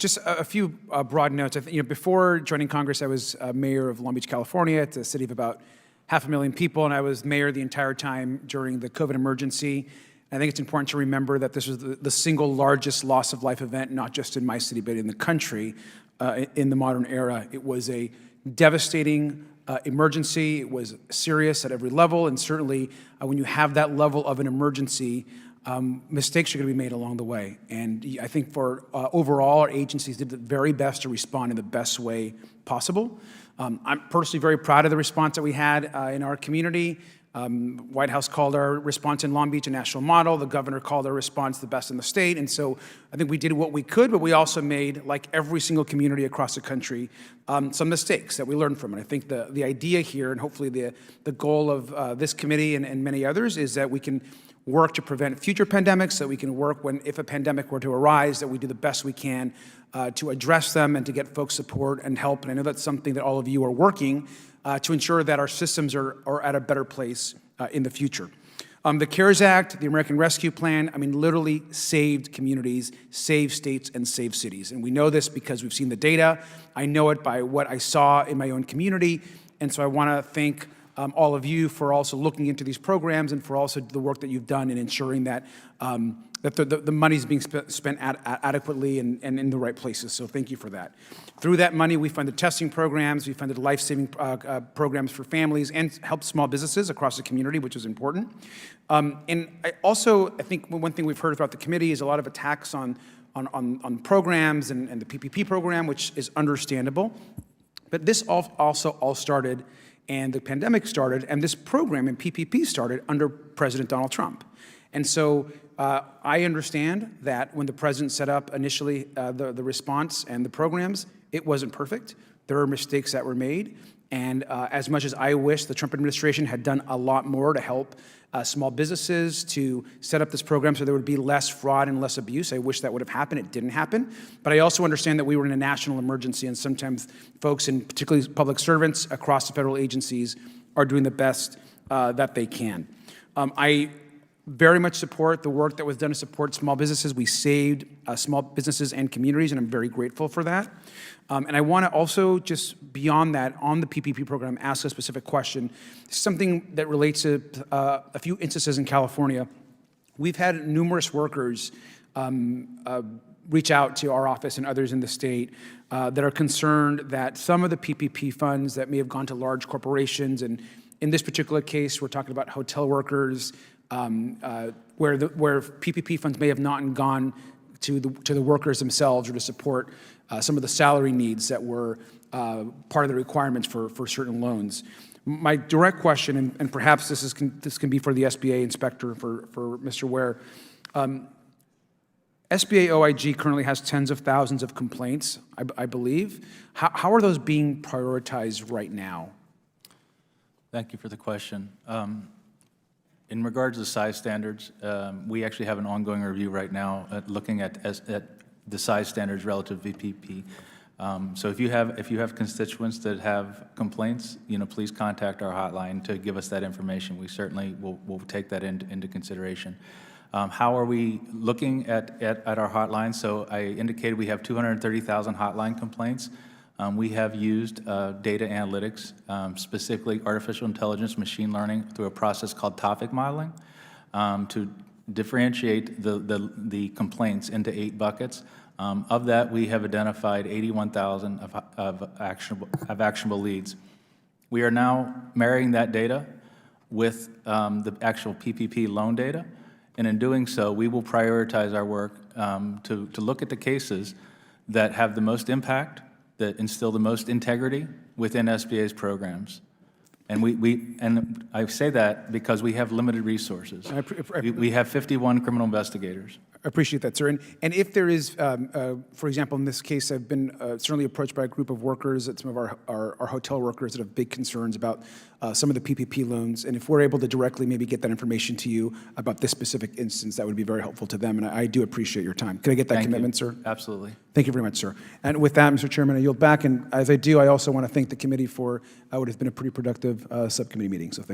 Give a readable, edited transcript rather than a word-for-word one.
Just a few broad notes. Before joining Congress, I was mayor of Long Beach, California. It's a city of about 500,000 people, and I was mayor the entire time during the COVID emergency. I think it's important to remember that this was the single largest loss of life event, not just in my city, but in the country in the modern era. It was a devastating emergency. It was serious at every level, and certainly when you have that level of an emergency, mistakes are going to be made along the way. And I think for overall, our agencies did the very best to respond in the best way possible. I'm personally very proud of the response that we had in our community. White House called our response in Long Beach a national model. The governor called our response the best in the state. And so I think we did what we could, but we also made, like every single community across the country, some mistakes that we learned from. And I think the idea here, and hopefully the goal of this committee and many others, is that we can work to prevent future pandemics, that we can work if a pandemic were to arise, that we do the best we can to address them and to get folks support and help. And I know that's something that all of you are working to ensure that our systems are at a better place in the future. The CARES Act, the American Rescue Plan, literally saved communities, saved states, and saved cities. And we know this because we've seen the data. I know it by what I saw in my own community. And so I want to thank all of you for also looking into these programs and for also the work that you've done in ensuring that the money is being spent adequately and in the right places. So thank you for that. Through that money, we funded testing programs, we funded life-saving programs for families, and helped small businesses across the community, which is important. And I think one thing we've heard about the committee is a lot of attacks on programs and the PPP program, which is understandable. But this also all started, and the pandemic started, and this program in PPP started under President Donald Trump. And so I understand that when the president set up initially the response and the programs, it wasn't perfect. There were mistakes that were made. And as much as I wish the Trump administration had done a lot more to help small businesses to set up this program so there would be less fraud and less abuse, I wish that would have happened. It didn't happen. But I also understand that we were in a national emergency, and sometimes folks, and particularly public servants across the federal agencies, are doing the best that they can. I very much support the work that was done to support small businesses. We saved small businesses and communities, and I'm very grateful for that. And I want to also, just beyond that, on the PPP program, ask a specific question, something that relates to a few instances in California. We've had numerous workers reach out to our office and others in the state that are concerned that some of the PPP funds that may have gone to large corporations, and in this particular case, we're talking about hotel workers, where PPP funds may have not gone to the workers themselves or to support some of the salary needs that were part of the requirements for certain loans. My direct question, and perhaps this can be for the SBA inspector, for Mr. Ware. SBA OIG currently has tens of thousands of complaints, I believe. How are those being prioritized right now? Thank you for the question. In regards to the size standards, we actually have an ongoing review right now looking at the size standards relative to VPP. So if you have constituents that have complaints, please contact our hotline to give us that information. We certainly will take that into consideration. How are we looking at our hotline? So I indicated we have 230,000 hotline complaints. We have used data analytics, specifically artificial intelligence, machine learning, through a process called topic modeling to differentiate the complaints into 8 buckets. Of that, we have identified 81,000 of actionable leads. We are now marrying that data with the actual PPP loan data, and in doing so, we will prioritize our work to look at the cases that have the most impact, that instill the most integrity within SBA's programs. And I say that because we have limited resources. We have 51 criminal investigators. I appreciate that, sir. And if there is, for example, in this case, I've been certainly approached by a group of workers, some of our hotel workers that have big concerns about some of the PPP loans. And if we're able to directly maybe get that information to you about this specific instance, that would be very helpful to them. And I do appreciate your time. Can I get that commitment, sir? Absolutely. Thank you very much, sir. And with that, Mr. Chairman, I yield back. And as I do, I also want to thank the committee for what has been a pretty productive subcommittee meeting. So thank you.